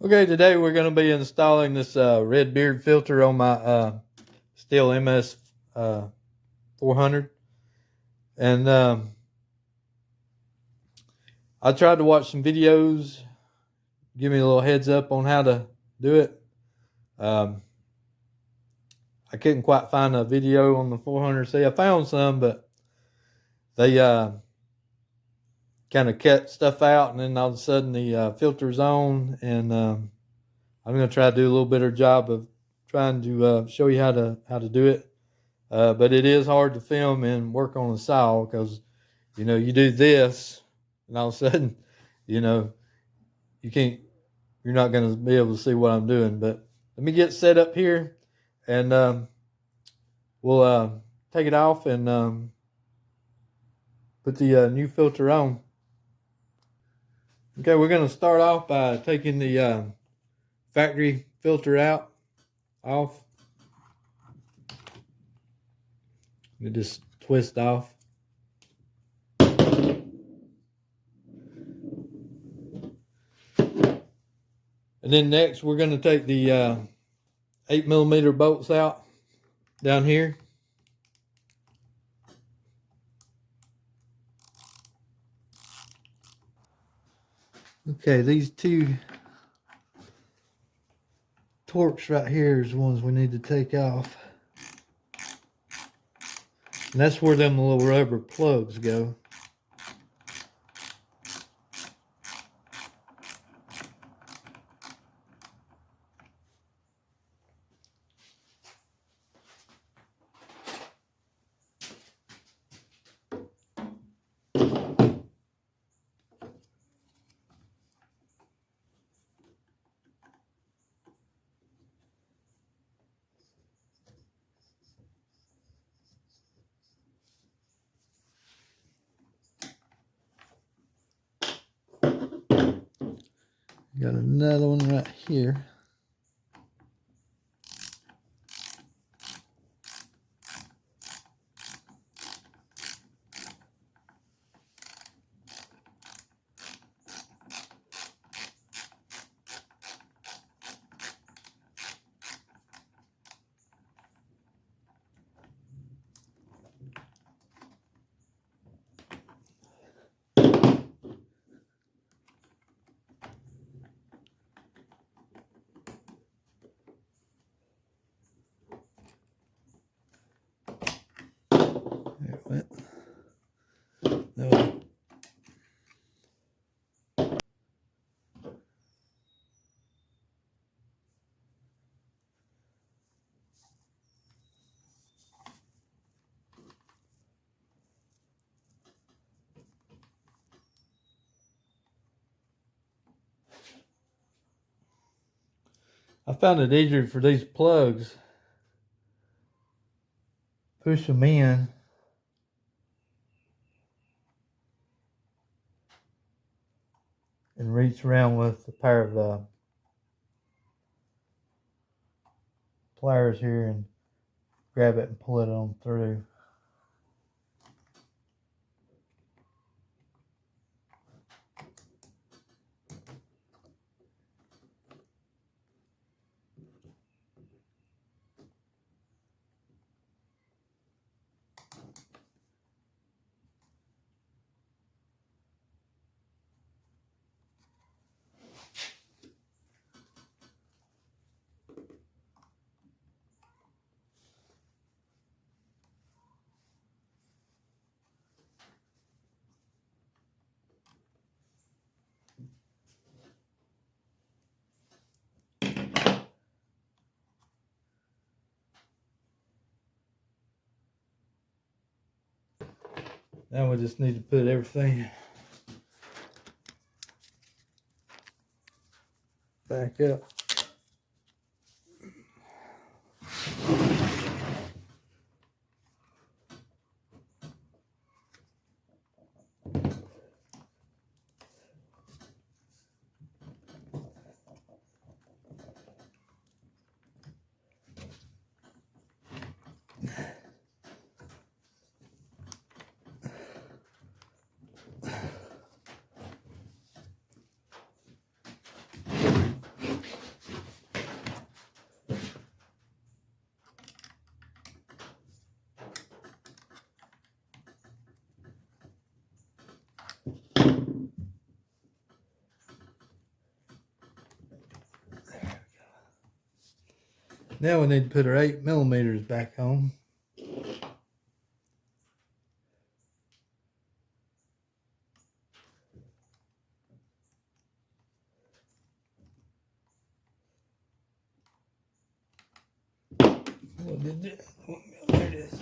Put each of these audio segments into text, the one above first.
Okay, today we're going to be installing this red beard filter on my Stihl MS 400. And I tried to watch some videos, give me a little heads up on how to do it. I couldn't quite find a video on the 400C. I found some, but they kind of cut stuff out, and then all of a sudden the filter's on, and I'm going to try to do a little better job of trying to show you how to do it. But it is hard to film and work on a saw because, you do this and all of a sudden, you know, you can't, you're not going to be able to see what I'm doing. But let me get set up here and we'll take it off and put the new filter on. Okay, we're going to start off by taking the factory filter off. You just twist off. And then next we're going to take the 8mm bolts out down here. Okay, these two Torx right here is the ones we need to take off. And that's where them little rubber plugs go. Got another one right here. There it went. No. I found it easier for these plugs. Push them in. And reach around with a pair of pliers here and grab it and pull it on through. Now we just need to put everything back up. Now we need to put our 8mm back on. What did it? There it is.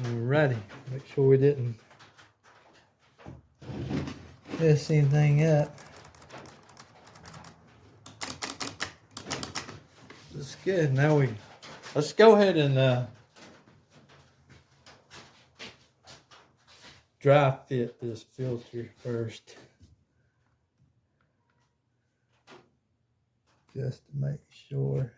Alrighty, make sure we didn't mess anything up. That's good. Now let's go ahead and dry fit this filter first, just to make sure.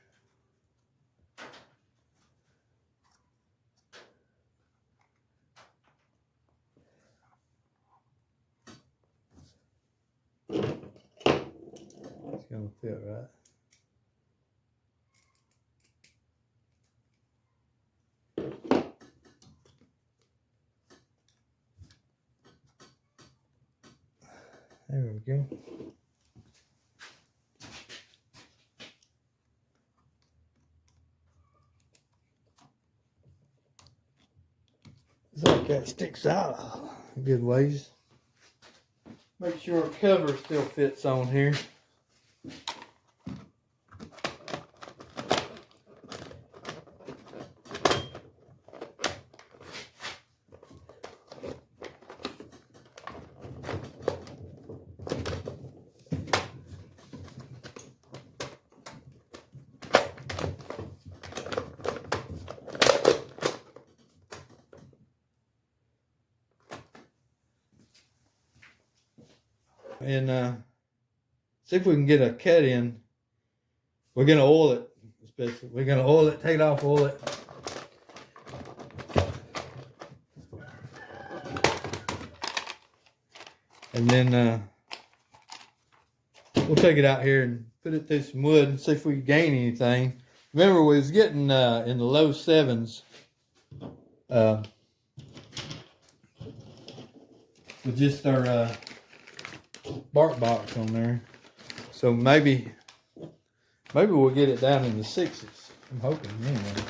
It's gonna fit right. There we go. It's like that sticks out a good ways. Make sure our cover still fits on here. And see if we can get a cut in. We're gonna oil it, especially. We're gonna oil it, take it off, oil it. And then we'll take it out here and put it through some wood and see if we can gain anything. Remember, we was getting in the low 7s with just our bark box on there. So maybe we'll get it down in the 6s. I'm hoping anyway.